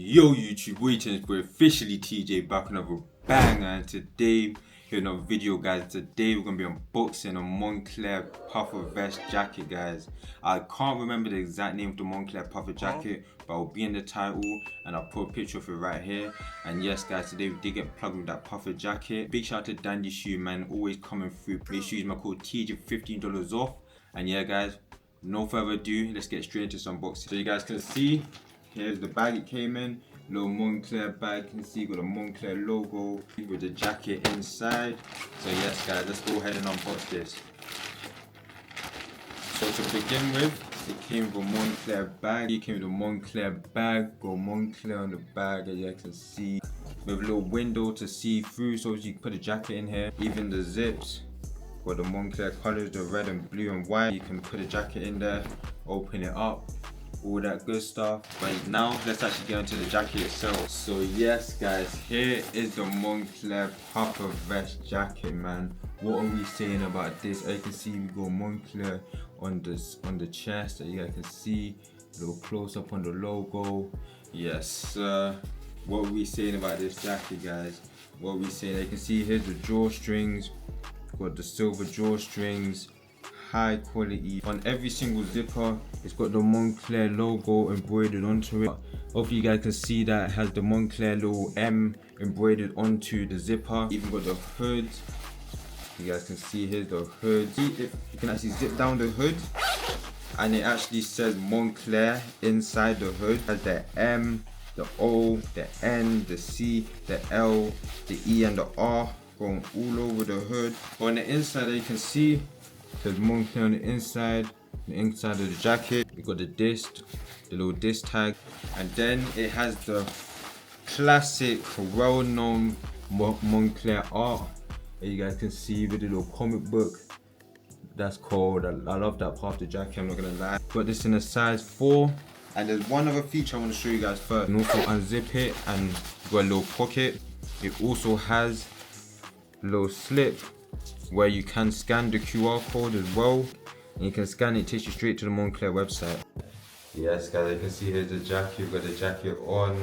Yo YouTube, waiting for officially TJ back another banger, and today here another video guys. Today we're gonna be unboxing a Moncler puffer vest jacket guys. I can't remember the exact name of the Moncler puffer jacket, but it'll be in the title and I'll put a picture of it right here. And yes guys, today we did get plugged with that puffer jacket. Big shout out to Dandy Shoe man, always coming through. Make sure you use my code TJ for $15 off. And yeah guys, no further ado, let's get straight into this unboxing. So you guys can see, here's the bag it came in. Little Moncler bag, you can see got a Moncler logo with the jacket inside. So yes guys, let's go ahead and unbox this. So to begin with, it came with a Moncler bag. It came with a Moncler bag, got Moncler on the bag as you can see. With a little window to see through so you can put a jacket in here. Even the zips, got the Moncler colors, the red and blue and white. You can put a jacket in there, open it up, all that good stuff. But now let's actually get into the jacket itself. So yes guys, here is the Moncler puffer vest jacket man. What are we saying about this? As you can see, we got Moncler on the chest, as you guys can see, a little close up on the logo. Yes, what are we saying about this jacket guys? What are we saying? As you can see, here's the drawstrings, got the silver drawstrings, high quality. On every single zipper, it's got the Moncler logo embroidered onto it. Hopefully you guys can see that it has the Moncler little M embroidered onto the zipper. Even got the hood. You guys can see here's the hood. See if you can actually zip down the hood, and it actually says Moncler inside the hood. It has the M, the O, the N, the C, the L, the E and the R going all over the hood. On the inside you can see there's Moncler on the inside of the jacket. You got the disc, the little disc tag, and then it has the classic, well-known Moncler art. As you guys can see with the little comic book. That's cool. I love that part of the jacket. I'm not gonna lie. Got this in a size 4, and there's one other feature I want to show you guys first. And also unzip it, and you got a little pocket. It also has a little slip where you can scan the QR code as well, and you can scan it, takes you straight to the Moncler website. Yes guys, you can see here's the jacket. You've got the jacket on.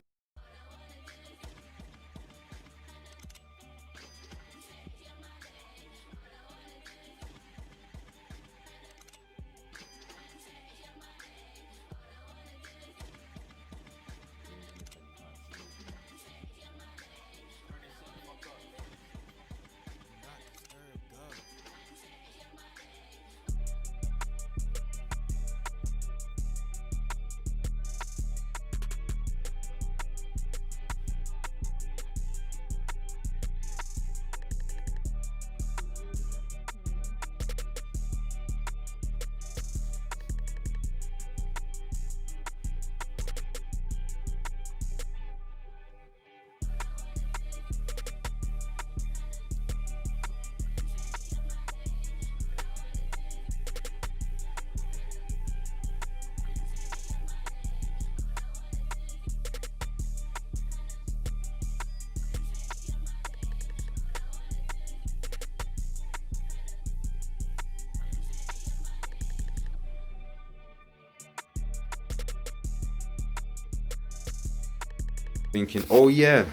Thinking, oh yeah,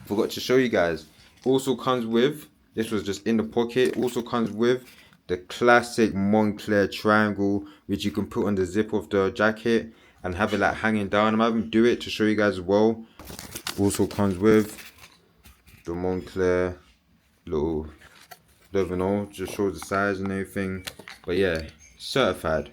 forgot to show you guys. Also comes with, this was just in the pocket, also comes with the classic Moncler triangle, which you can put on the zip of the jacket and have it like hanging down. I'm having to do it to show you guys as well. Also comes with the Moncler little, don't even know, just shows the size and everything. But yeah, certified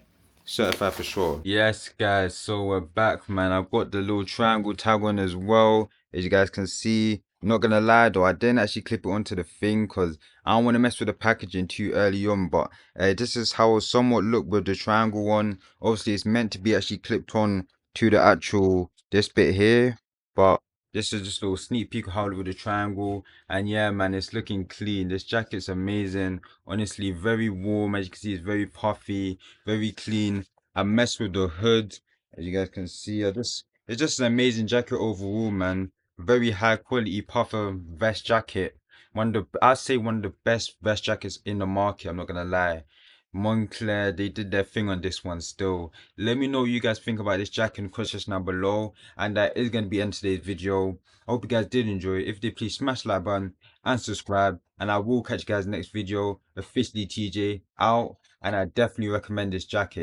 for sure. Yes guys, so we're back man. I've got the little triangle tag on as well, as you guys can see. Not gonna lie though, I didn't actually clip it onto the thing because I don't want to mess with the packaging too early on. But this is how it somewhat look with the triangle on. Obviously it's meant to be actually clipped on to the actual this bit here, but this is just a little sneak peek of how it look with the triangle. And yeah man, it's looking clean. This jacket's amazing, honestly. Very warm, as you can see. It's very puffy, very clean. I messed with the hood, as you guys can see. It's just an amazing jacket overall man. Very high quality puffer vest jacket. I'd say one of the best vest jackets in the market, I'm not gonna lie. Moncler, they did their thing on this one still. Let me know what you guys think about this jacket in the comment section down below. And that is going to be end today's video. I hope you guys did enjoy it. If you did, please smash the like button and subscribe. And I will catch you guys next video. Officially TJ out. And I definitely recommend this jacket.